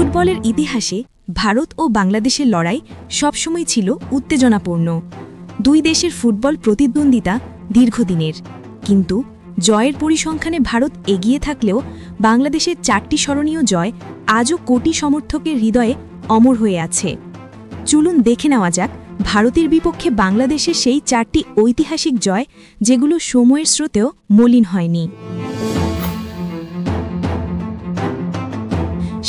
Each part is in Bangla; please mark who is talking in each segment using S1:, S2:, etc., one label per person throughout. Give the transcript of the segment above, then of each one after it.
S1: ফুটবলের ইতিহাসে ভারত ও বাংলাদেশের লড়াই সবসময় ছিল উত্তেজনাপূর্ণ। দুই দেশের ফুটবল প্রতিদ্বন্দ্বিতা দীর্ঘদিনের, কিন্তু জয়ের পরিসংখ্যানে ভারত এগিয়ে থাকলেও বাংলাদেশের 4টি স্মরণীয় জয় আজও কোটি সমর্থকের হৃদয়ে অমর হয়ে আছে। চলুন দেখে নেওয়া যাক ভারতের বিপক্ষে বাংলাদেশের সেই 4টি ঐতিহাসিক জয়, যেগুলো সময়ের স্রোতেও মলিন হয়নি।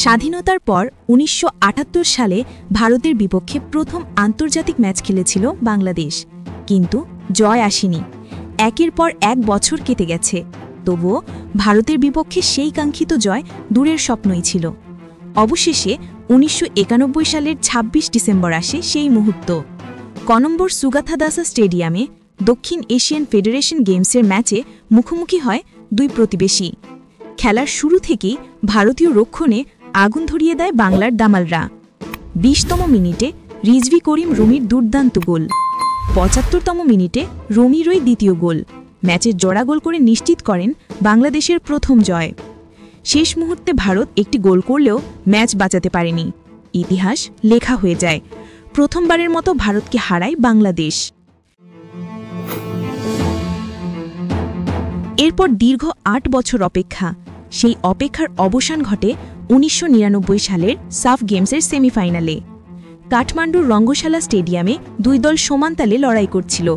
S1: স্বাধীনতার পর ১৯৭৮ সালে ভারতের বিপক্ষে প্রথম আন্তর্জাতিক ম্যাচ খেলেছিল বাংলাদেশ, কিন্তু জয় আসেনি। একের পর এক বছর কেটে গেছে, তবুও ভারতের বিপক্ষে সেই কাঙ্ক্ষিত জয় দূরের স্বপ্নই ছিল। অবশেষে ১৯৯১ সালের ২৬ ডিসেম্বর আসে সেই মুহূর্ত। কলম্বোর সুগাথাদাসা স্টেডিয়ামে দক্ষিণ এশিয়ান ফেডারেশন গেমসের ম্যাচে মুখোমুখি হয় দুই প্রতিবেশী। খেলার শুরু থেকেই ভারতীয় রক্ষণে আগুন ধরিয়ে দেয় বাংলার দামালরা। ২০তম মিনিটে রিজভি করিম রুমির দুর্দান্ত গোল, ৭৫তম মিনিটে রমিরই দ্বিতীয় গোল ম্যাচের জোড়া গোল করে নিশ্চিত করেন বাংলাদেশের প্রথম জয়। শেষ মুহূর্তে ভারত একটি গোল করলেও ম্যাচ বাঁচাতে পারেনি। ইতিহাস লেখা হয়ে যায়, প্রথমবারের মতো ভারতকে হারায় বাংলাদেশ। এরপর দীর্ঘ ৮ বছর অপেক্ষা, সেই অপেক্ষার অবসান ঘটে ১৯৯৯ সালের সাফ গেমসের সেমিফাইনালে। কাঠমান্ডুর রঙ্গশালা স্টেডিয়ামে দুই দল সমান তালে লড়াই করছিল।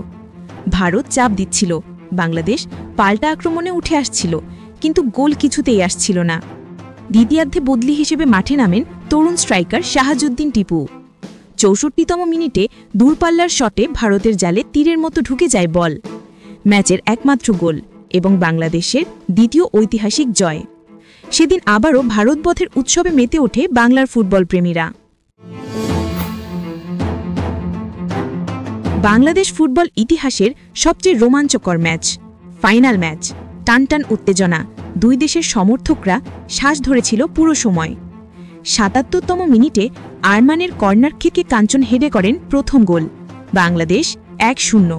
S1: ভারত চাপ দিচ্ছিল, বাংলাদেশ পাল্টা আক্রমণে উঠে আসছিল, কিন্তু গোল কিছুতেই আসছিল না। দ্বিতীয়ার্ধে বদলি হিসেবে মাঠে নামেন তরুণ স্ট্রাইকার শাহাজুদ্দিন টিপু। ৬৪তম মিনিটে দূরপাল্লার শটে ভারতের জালে তীরের মতো ঢুকে যায় বল। ম্যাচের একমাত্র গোল এবং বাংলাদেশের দ্বিতীয় ঐতিহাসিক জয়। সেদিন আবারও ভারতবধের উৎসবে মেতে ওঠে বাংলার ফুটবল প্রেমীরা। বাংলাদেশ ফুটবল ইতিহাসের সবচেয়ে রোমাঞ্চকর ম্যাচ, ফাইনাল ম্যাচ, টানটান উত্তেজনা, দুই দেশের সমর্থকরা শ্বাস ধরেছিল পুরো সময়। ৭৭তম মিনিটে আরমানের কর্নার থেকে কাঞ্চন হেডে করেন প্রথম গোল, বাংলাদেশ ১-০।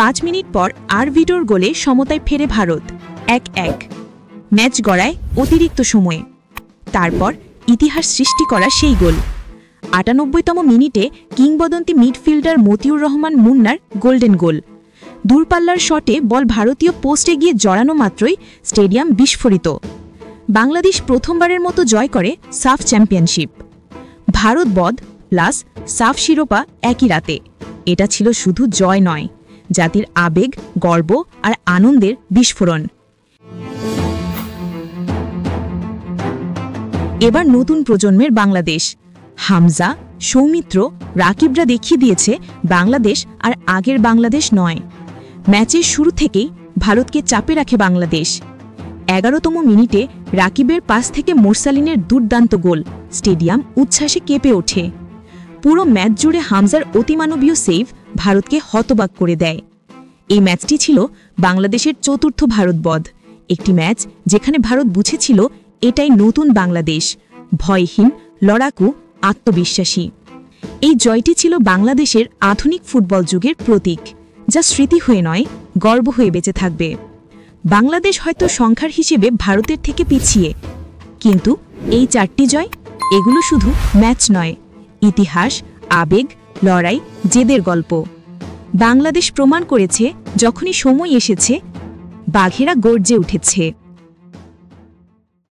S1: ৫ মিনিট পর আরভিডোর গোলে সমতায় ফেরে ভারত ১-১। ম্যাচ গড়ায় অতিরিক্ত সময়ে। তারপর ইতিহাস সৃষ্টি করা সেই গোল। ৯৮তম মিনিটে কিংবদন্তি মিডফিল্ডার মতিউর রহমান মুন্নার গোল্ডেন গোল। দূরপাল্লার শটে বল ভারতীয় পোস্টে গিয়ে জড়ানো মাত্রই স্টেডিয়াম বিস্ফোরিত। বাংলাদেশ প্রথমবারের মতো জয় করে সাফ চ্যাম্পিয়নশিপ। ভারত বধ প্লাস সাফ শিরোপা একই রাতে। এটা ছিল শুধু জয় নয়, জাতির আবেগ, গর্ব আর আনন্দের বিস্ফোরণ। এবার নতুন প্রজন্মের বাংলাদেশ, হামজা, সৌমিত্র, রাকিবরা দেখিয়ে দিয়েছে বাংলাদেশ আর আগের বাংলাদেশ নয়। ম্যাচের শুরু থেকেই ভারতকে চাপে রাখে বাংলাদেশ। ১১তম মিনিটে রাকিবের পাস থেকে মোরসালিনের দুর্দান্ত গোল স্টেডিয়াম উচ্ছ্বাসে কেঁপে ওঠে। পুরো ম্যাচ জুড়ে হামজার অতিমানবীয় সেভ ভারতকে হতবাক করে দেয়। এই ম্যাচটি ছিল বাংলাদেশের চতুর্থ ভারতবধ, একটি ম্যাচ যেখানে ভারত বুঝেছিল এটাই নতুন বাংলাদেশ, ভয়হীন, লড়াকু, আত্মবিশ্বাসী। এই জয়টি ছিল বাংলাদেশের আধুনিক ফুটবল যুগের প্রতীক, যা স্মৃতি হয়ে নয়, গর্ব হয়ে বেঁচে থাকবে। বাংলাদেশ হয়তো সংখ্যার হিসেবে ভারতের থেকে পিছিয়ে, কিন্তু এই 4টি জয়, এগুলো শুধু ম্যাচ নয়, ইতিহাস, আবেগ, লড়াই, জেদের গল্প। বাংলাদেশ প্রমাণ করেছে যখনই সময় এসেছে, বাঘেরা গর্জে উঠেছে।